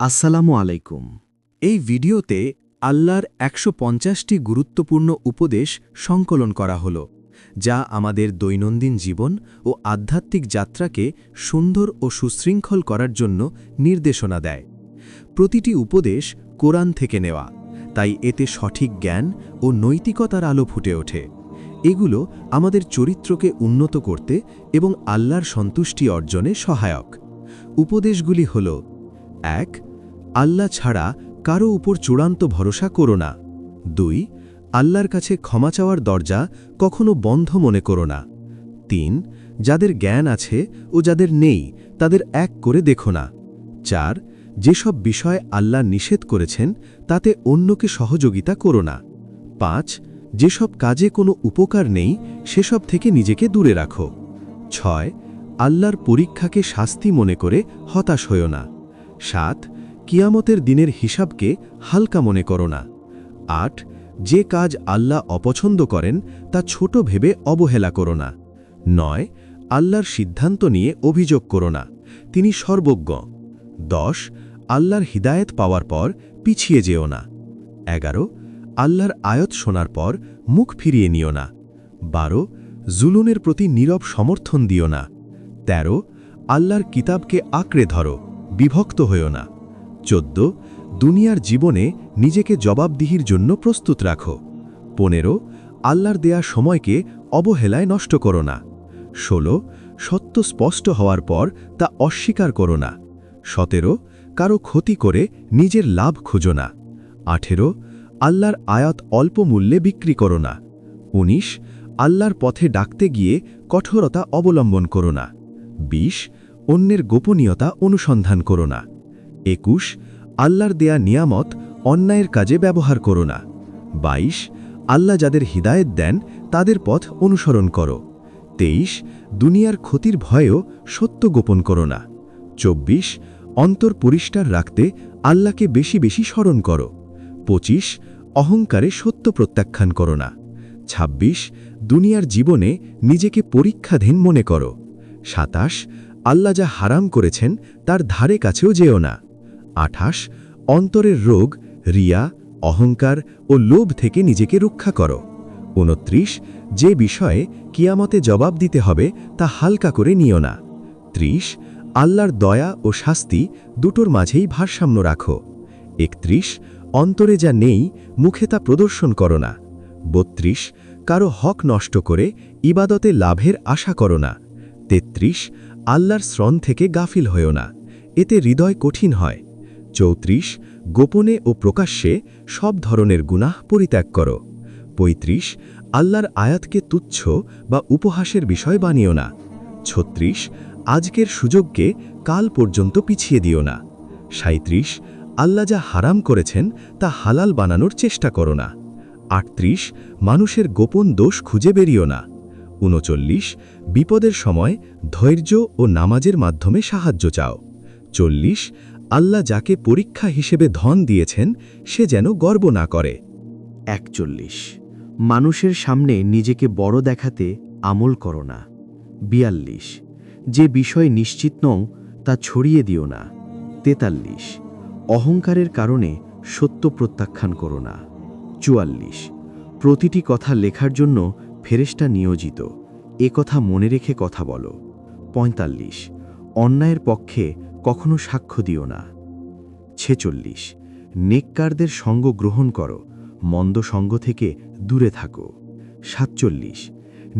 আসসালামু আলাইকুম। এই ভিডিওতে আল্লাহর ১৫০টি গুরুত্বপূর্ণ উপদেশ সংকলন করা হলো, যা আমাদের দৈনন্দিন জীবন ও আধ্যাত্মিক যাত্রাকে সুন্দর ও সুশৃঙ্খল করার জন্য নির্দেশনা দেয়। প্রতিটি উপদেশ কোরআন থেকে নেওয়া, তাই এতে সঠিক জ্ঞান ও নৈতিকতার আলো ফুটে ওঠে। এগুলো আমাদের চরিত্রকে উন্নত করতে এবং আল্লাহর সন্তুষ্টি অর্জনে সহায়ক। উপদেশগুলি হল: ১. আল্লাহ ছাড়া কারো উপর চূড়ান্ত ভরসা করো না। ২. আল্লাহর কাছে ক্ষমা চাওয়ার দরজা কখনো বন্ধ মনে করো না। ৩. যাদের জ্ঞান আছে ও যাদের নেই তাদের এক করে দেখো না। ৪. যেসব বিষয় আল্লাহ নিষেধ করেছেন তাতে অন্যকে সহযোগিতা করো না। ৫. যেসব কাজে কোনো উপকার নেই সেসব থেকে নিজেকে দূরে রাখো। ৬. আল্লাহর পরীক্ষাকে শাস্তি মনে করে হতাশ হয়ো না। ৭. কিয়ামতের দিনের হিসাবকে হালকা মনে করো না। ৮. যে কাজ আল্লাহ অপছন্দ করেন তা ছোট ভেবে অবহেলা করো না। ৯. আল্লাহর সিদ্ধান্ত নিয়ে অভিযোগ করো না, তিনি সর্বজ্ঞ। ১০. আল্লাহর হিদায়েত পাওয়ার পর পিছিয়ে যেও না। ১১. আল্লাহর আয়াত শোনার পর মুখ ফিরিয়ে নিও না। ১২. জুলুমের প্রতি নীরব সমর্থন দিও না। ১৩. আল্লাহর কিতাবকে আঁকড়ে ধরো, বিভক্ত হইও না। ১৪. দুনিয়ার জীবনে নিজেকে জবাবদিহির জন্য প্রস্তুত রাখো। ১৫. আল্লাহর দেয়া সময়কে অবহেলায় নষ্ট করো না। ১৬. সত্য স্পষ্ট হওয়ার পর তা অস্বীকার করো না। ১৭. কারো ক্ষতি করে নিজের লাভ খোঁজো না। ১৮. আল্লাহর আয়াত অল্প মূল্যে বিক্রি করো না। ১৯. আল্লাহর পথে ডাকতে গিয়ে কঠোরতা অবলম্বন করো না। ২০. অন্যের গোপনীয়তা অনুসন্ধান করো না। ২১. আল্লাহর দেয়া নিয়ামত অন্যায়ের কাজে ব্যবহার করো না। ২২. আল্লাহ যাদের হিদায়েত দেন তাদের পথ অনুসরণ করো। ২৩. দুনিয়ার ক্ষতির ভয়েও সত্য গোপন করো না। ২৪. অন্তর পরিষ্কার রাখতে আল্লাহকে বেশি বেশি স্মরণ করো। ২৫. অহংকারে সত্য প্রত্যাখ্যান করো না। ২৬. দুনিয়ার জীবনে নিজেকে পরীক্ষাধীন মনে করো। ২৭. আল্লাহ যা হারাম করেছেন তার ধারে কাছেও যেও না। ২৮. অন্তরের রোগ, রিয়া, অহংকার ও লোভ থেকে নিজেকে রক্ষা করো। ২৯. যে বিষয়ে কিয়ামতে জবাব দিতে হবে তা হালকা করে নিও না। ৩০. আল্লাহর দয়া ও শাস্তি দুটোর মাঝেই ভারসাম্য রাখো। ৩১. অন্তরে যা নেই মুখে তা প্রদর্শন করো না। ৩২. কারো হক নষ্ট করে ইবাদতে লাভের আশা করো না। ৩৩. আল্লাহর শ্রণ থেকে গাফিল হয়ো না, এতে হৃদয় কঠিন হয়। ৩৪. গোপনে ও প্রকাশ্যে সব ধরনের গুনাহ পরিত্যাগ করো। ৩৫. আল্লাহর আয়াতকে তুচ্ছ বা উপহাসের বিষয় বানিও না। ৩৬. আজকের সুযোগকে কাল পর্যন্ত পিছিয়ে দিও না। ৩৭. আল্লাহ যা হারাম করেছেন তা হালাল বানানোর চেষ্টা করো না। ৩৮. মানুষের গোপন দোষ খুঁজে বেরিও না। ৩৯. বিপদের সময় ধৈর্য ও নামাজের মাধ্যমে সাহায্য চাও। ৪০. আল্লাহ যাকে পরীক্ষা হিসেবে ধন দিয়েছেন সে যেন গর্ব না করে। ৪১. মানুষের সামনে নিজেকে বড় দেখাতে আমল করো না। ৪২. যে বিষয় নিশ্চিত নও তা ছড়িয়ে দিও না। ৪৩. অহংকারের কারণে সত্য প্রত্যাখ্যান করো না। ৪৪. প্রতিটি কথা লেখার জন্য ফেরেশতা নিয়োজিত, এ কথা মনে রেখে কথা বলো। ৪৫. অন্যায়ের পক্ষে কখনো সাক্ষ্য দিও না। ৪৬. নেককারদের সঙ্গ গ্রহণ করো, মন্দ সঙ্গ থেকে দূরে থাকো। ৪৭.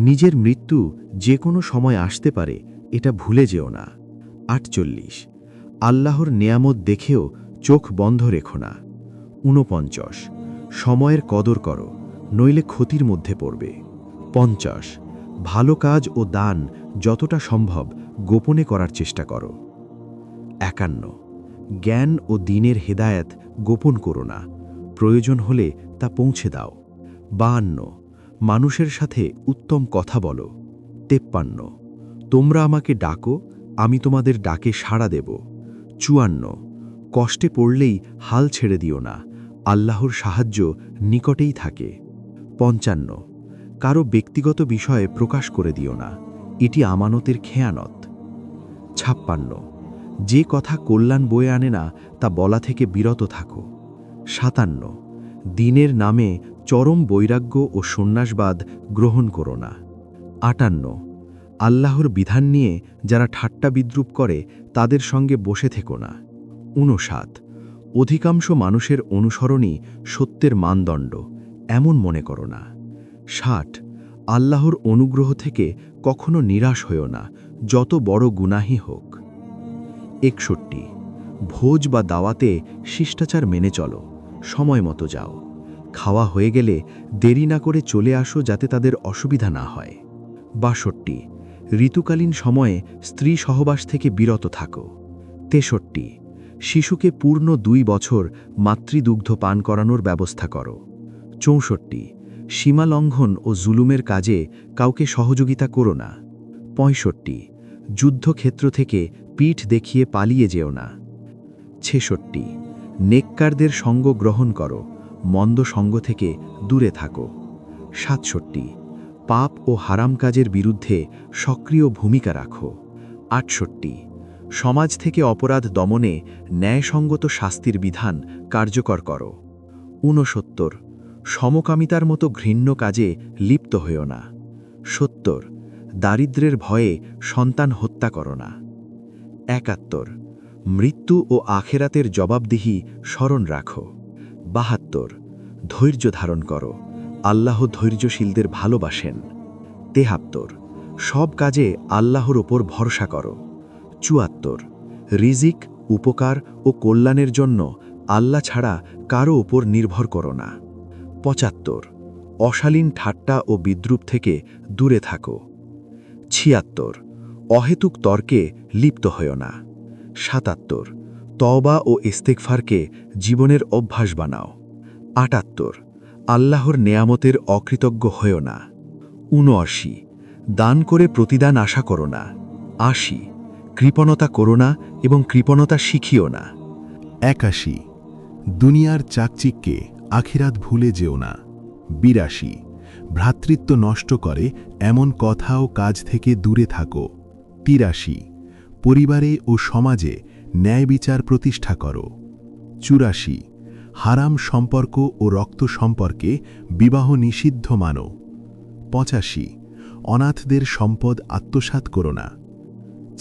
নিজের মৃত্যু যে কোনো সময় আসতে পারে এটা ভুলে যেও না। ৪৮. আল্লাহর নেয়ামত দেখেও চোখ বন্ধ রেখো না। ৪৯. সময়ের কদর করো, নইলে ক্ষতির মধ্যে পড়বে। ৫০. ভালো কাজ ও দান যতটা সম্ভব গোপনে করার চেষ্টা করো। ৫১. জ্ঞান ও দ্বীনের হেদায়েত গোপন করো না, প্রয়োজন হলে তা পৌঁছে দাও। ৫২. মানুষের সাথে উত্তম কথা বলো। ৫৩. তোমরা আমাকে ডাকো, আমি তোমাদের ডাকে সাড়া দেব। ৫৪. কষ্টে পড়লেই হাল ছেড়ে দিও না, আল্লাহর সাহায্য নিকটেই থাকে। ৫৫. কারো ব্যক্তিগত বিষয়ে প্রকাশ করে দিও না, এটি আমানতের খেয়ানত। ৫৬. যে কথা কল্যাণ বয়ে আনে না তা বলা থেকে বিরত থাকো। 57 দিনের নামে চরম বৈরাগ্য ও সন্ন্যাসবাদ গ্রহণ করো না। 58 আল্লাহর বিধান নিয়ে যারা ঠাট্টা বিদ্রূপ করে তাদের সঙ্গে বসে থেকো না। 59 অধিকাংশ মানুষের অনুসরণই সত্যের মানদণ্ড এমন মনে করো না। 60 আল্লাহর অনুগ্রহ থেকে কখনো নিরাশ হইও না, যত বড় গুনাহি হোক। 61 ভোজ বা দাওয়াতে শিষ্টাচার মেনে চলো, সময় মতো যাও। খাওয়া হয়ে গেলে দেরি না করে চলে আসো যাতে তাদের অসুবিধা না হয়। 62 ঋতুকালীন সময়ে স্ত্রী সহবাস থেকে বিরত থাকো। 63 শিশুকে পূর্ণ 2 বছর মাতৃদুগ্ধ পান করানোর ব্যবস্থা করো। 64 সীমা লঙ্ঘন ও জুলুমের কাজে কাউকে সহযোগিতা করো না। 65 যুদ্ধক্ষেত্র থেকে পিঠ দেখিয়ে পালিয়ে যেও না। 66 নেককারদের সঙ্গ গ্রহণ করো, মন্দ সঙ্গ থেকে দূরে থাকো। 67 পাপ ও হারাম কাজের বিরুদ্ধে সক্রিয় ভূমিকা রাখো। 68 সমাজ থেকে অপরাধ দমনে ন্যায়সঙ্গত শাস্তির বিধান কার্যকর করো। 69 সমকামিতার মতো ঘৃণ্য কাজে লিপ্ত হইও না। 70 দারিদ্র্যের ভয়ে সন্তান হত্যা করো না। 71 মৃত্যু ও আখেরাতের জবাবদিহি স্মরণ রাখো। 72 ধৈর্য ধারণ করো, আল্লাহ ধৈর্যশীলদের ভালোবাসেন। 73 সব কাজে আল্লাহর ওপর ভরসা করো। 74 রিজিক, উপকার ও কল্যাণের জন্য আল্লাহ ছাড়া কারো ওপর নির্ভর করো না। 75 অশালীন ঠাট্টা ও বিদ্রূপ থেকে দূরে থাকো। 76 অহেতুক তর্কে লিপ্ত হইও না। 77 তওবা ও ইস্তেগফারকে জীবনের অভ্যাস বানাও। 78 আল্লাহর নেয়ামতের অকৃতজ্ঞ হইও না। 79 দান করে প্রতিদান আশা করো না। 80 কৃপণতা করো না এবং কৃপণতা শিখিও না। 81 দুনিয়ার চাকচিক্যে আখিরাত ভুলে যেও না। 82 ভ্রাতৃত্ব নষ্ট করে এমন কথা ও কাজ থেকে দূরে থাকো। 83 পরিবারে ও সমাজে ন্যায় বিচার প্রতিষ্ঠা করো। 84 হারাম সম্পর্ক ও রক্ত সম্পর্কে বিবাহ নিষিদ্ধ মানো। 85 অনাথদের সম্পদ আত্মসাৎ করো না।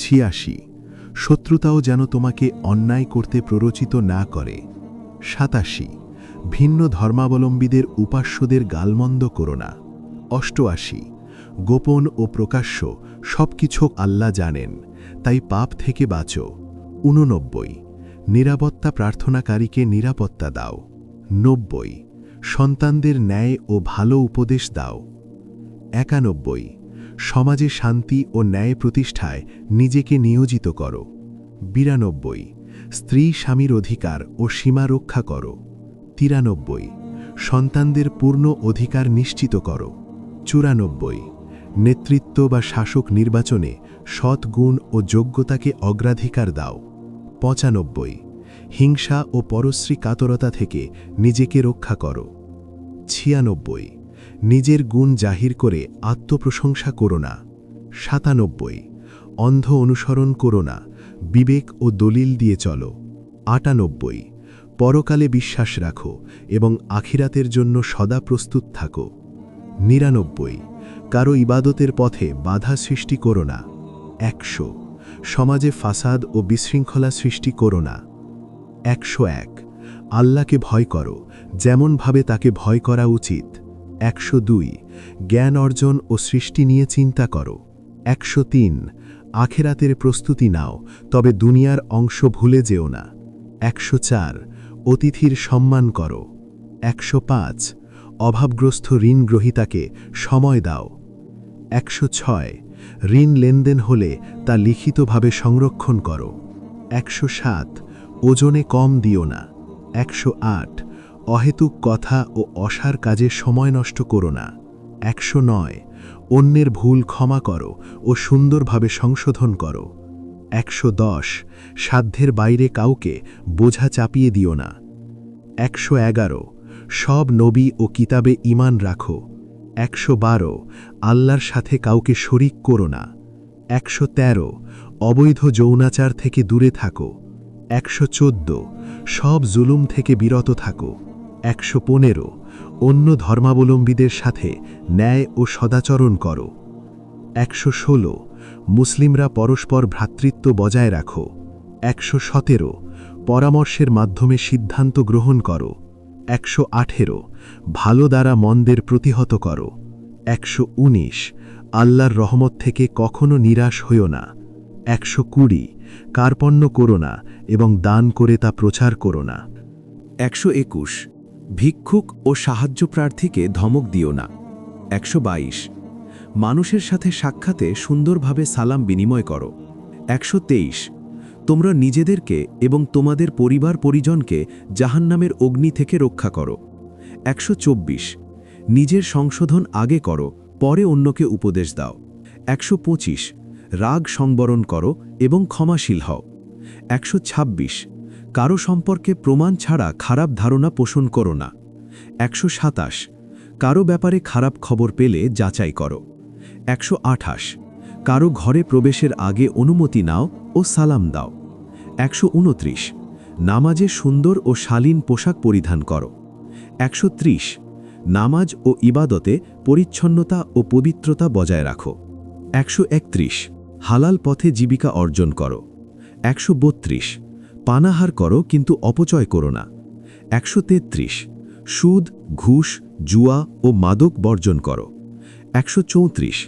86 শত্রুতাও যেন তোমাকে অন্যায় করতে প্ররোচিত না করে। 87 ভিন্ন ধর্মাবলম্বীদের উপাস্যদের গালমন্দ করো না। 88 গোপন ও প্রকাশ্য সবকিছু আল্লাহ জানেন, তাই পাপ থেকে বাঁচো। 89 নিরাপত্তা প্রার্থনাকারীকে নিরাপত্তা দাও। 90 সন্তানদের ন্যায় ও ভালো উপদেশ দাও। 91 সমাজে শান্তি ও ন্যায় প্রতিষ্ঠায় নিজেকে নিয়োজিত করো। 92 স্ত্রী স্বামীর অধিকার ও সীমা রক্ষা করো। 93 সন্তানদের পূর্ণ অধিকার নিশ্চিত করো। 94 নেতৃত্ব বা শাসক নির্বাচনে সৎ গুণ ও যোগ্যতাকে অগ্রাধিকার দাও। 95 হিংসা ও পরশ্রী কাতরতা থেকে নিজেকে রক্ষা করো। 96 নিজের গুণ জাহির করে আত্মপ্রশংসা করো না। 97 অন্ধ অনুসরণ করো না, বিবেক ও দলিল দিয়ে চলো। 98 পরকালে বিশ্বাস রাখো এবং আখিরাতের জন্য সদা প্রস্তুত থাকো। 99 কারো ইবাদতের পথে বাধা সৃষ্টি করো না। 100 সমাজে ফাসাদ ও বিশৃঙ্খলা সৃষ্টি করো না। 101 আল্লাহকে ভয় করো যেমনভাবে তাকে ভয় করা উচিত। 102 জ্ঞান অর্জন ও সৃষ্টি নিয়ে চিন্তা করো। 103 আখেরাতের প্রস্তুতি নাও, তবে দুনিয়ার অংশ ভুলে যেও না। 104 অতিথির সম্মান করো। 105 অভাবগ্রস্ত ঋণ গ্রহীতাকে সময় দাও। 106 ঋণ লেনদেন হলে তা লিখিতভাবে সংরক্ষণ করো। 107 ওজনে কম দিও না। 108 অহেতুক কথা ও অসার কাজে সময় নষ্ট করো না। 109 অন্যের ভুল ক্ষমা করো ও সুন্দরভাবে সংশোধন করো। 110 সাধ্যের বাইরে কাউকে বোঝা চাপিয়ে দিও না। 111 সব নবী ও কিতাবে ঈমান রাখো। 112 আল্লাহর সাথে কাউকে শরিক করো না। 113 অবৈধ যৌনাচার থেকে দূরে থাকো। 114 সব জুলুম থেকে বিরত থাকো। 115 অন্য ধর্মাবলম্বীদের সাথে ন্যায় ও সদাচরণ করো। 116 মুসলিমরা পরস্পর ভ্রাতৃত্ব বজায় রাখো। 117 পরামর্শের মাধ্যমে সিদ্ধান্ত গ্রহণ করো। 118 ভালো দ্বারা মন্দের প্রতিহত করো। 119 আল্লাহর রহমত থেকে কখনো নিরাশ হইও না। 120 কার্পণ্য করো না এবং দান করে তা প্রচার করো না। 121 ভিক্ষুক ও সাহায্যপ্রার্থীকে ধমক দিও না। 122 মানুষের সাথে সাক্ষাতে সুন্দরভাবে সালাম বিনিময় করো। 123 তোমরা নিজেদেরকে এবং তোমাদের পরিবার পরিজনকে জাহান্নামের অগ্নি থেকে রক্ষা করো। 124 নিজের সংশোধন আগে করো, পরে অন্যকে উপদেশ দাও। 125 রাগ সংবরণ করো এবং ক্ষমাশীল হও। 126 কারো সম্পর্কে প্রমাণ ছাড়া খারাপ ধারণা পোষণ করো না। 127 কারো ব্যাপারে খারাপ খবর পেলে যাচাই করো। 128 কারো ঘরে প্রবেশের আগে অনুমতি নাও ও সালাম দাও। 129 নামাজে সুন্দর ও শালীন পোশাক পরিধান করো। 130 নামাজ ও ইবাদতে পরিচ্ছন্নতা ও পবিত্রতা বজায় রাখো। 131 হালাল পথে জীবিকা অর্জন করো। 132 পানাহার করো কিন্তু অপচয় করো না। 133 সুদ, ঘুষ, জুয়া ও মাদক বর্জন করো। 134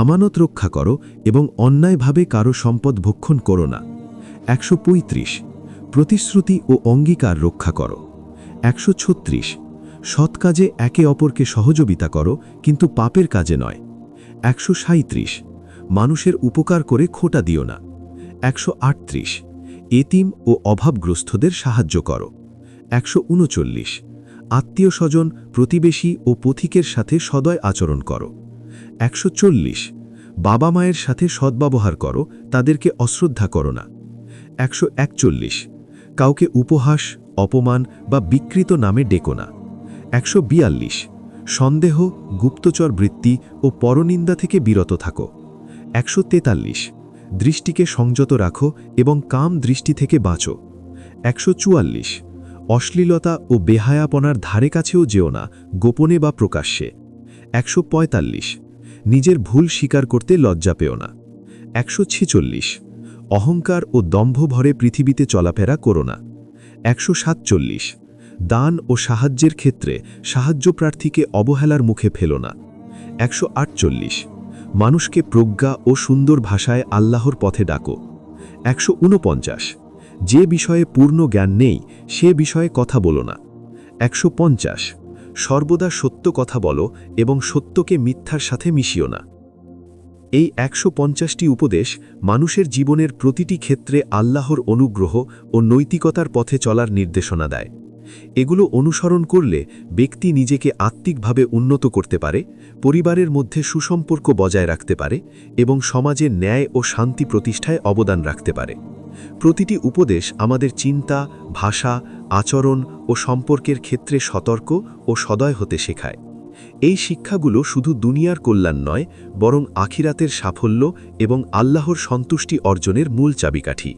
আমানত রক্ষা করো এবং অন্যায়ভাবে কারো সম্পদ ভক্ষণ করো না। 135 প্রতিশ্রুতি ও অঙ্গীকার রক্ষা করো। 136 সৎ কাজে একে অপরকে সহযোগিতা করো কিন্তু পাপের কাজে নয়। 137 মানুষের উপকার করে খোটা দিও না। 138 এতিম ও অভাবগ্রস্তদের সাহায্য করো। 139 আত্মীয় স্বজন, প্রতিবেশী ও পথিকের সাথে সদয় আচরণ করো। 140 বাবা মায়ের সাথে সদ্ব্যবহার করো, তাদেরকে অশ্রদ্ধা করো না। 141 কাউকে উপহাস, অপমান বা বিকৃত নামে ডেকো না। 142 সন্দেহ, গুপ্তচর বৃত্তি ও পরনিন্দা থেকে বিরত থাকো। 143 দৃষ্টিকে সংযত রাখো এবং কাম দৃষ্টি থেকে বাঁচো। 144 অশ্লীলতা ও বেহায়াপনার ধারে কাছেও যেও না, গোপনে বা প্রকাশ্যে। 145 নিজের ভুল স্বীকার করতে লজ্জা পেও না। 146 অহংকার ও দম্ভ ভরে পৃথিবীতে চলাফেরা করো না। 147 দান ও সাহায্যের ক্ষেত্রে সাহায্যপ্রার্থীকে অবহেলার মুখে ফেলো না। 148 মানুষকে প্রজ্ঞা ও সুন্দর ভাষায় আল্লাহর পথে ডাকো। 149 যে বিষয়ে পূর্ণ জ্ঞান নেই সে বিষয়ে কথা বলো না। 150 সর্বদা সত্য কথা বলো এবং সত্যকে মিথ্যার সাথে মিশিও না। এই 150টি উপদেশ মানুষের জীবনের প্রতিটি ক্ষেত্রে আল্লাহর অনুগ্রহ ও নৈতিকতার পথে চলার নির্দেশনা দেয়। এগুলো অনুসরণ করলে ব্যক্তি নিজেকে আত্মিকভাবে উন্নত করতে পারে, পরিবারের মধ্যে সুসম্পর্ক বজায় রাখতে পারে এবং সমাজে ন্যায় ও শান্তি প্রতিষ্ঠায় অবদান রাখতে পারে। প্রতিটি উপদেশ আমাদের চিন্তা, ভাষা, আচরণ ও সম্পর্কের ক্ষেত্রে সতর্ক ও সদয় হতে শেখায়। এই শিক্ষাগুলো শুধু দুনিয়ার কল্যাণ নয়, বরং আখিরাতের সাফল্য এবং আল্লাহর সন্তুষ্টি অর্জনের মূল চাবিকাঠি।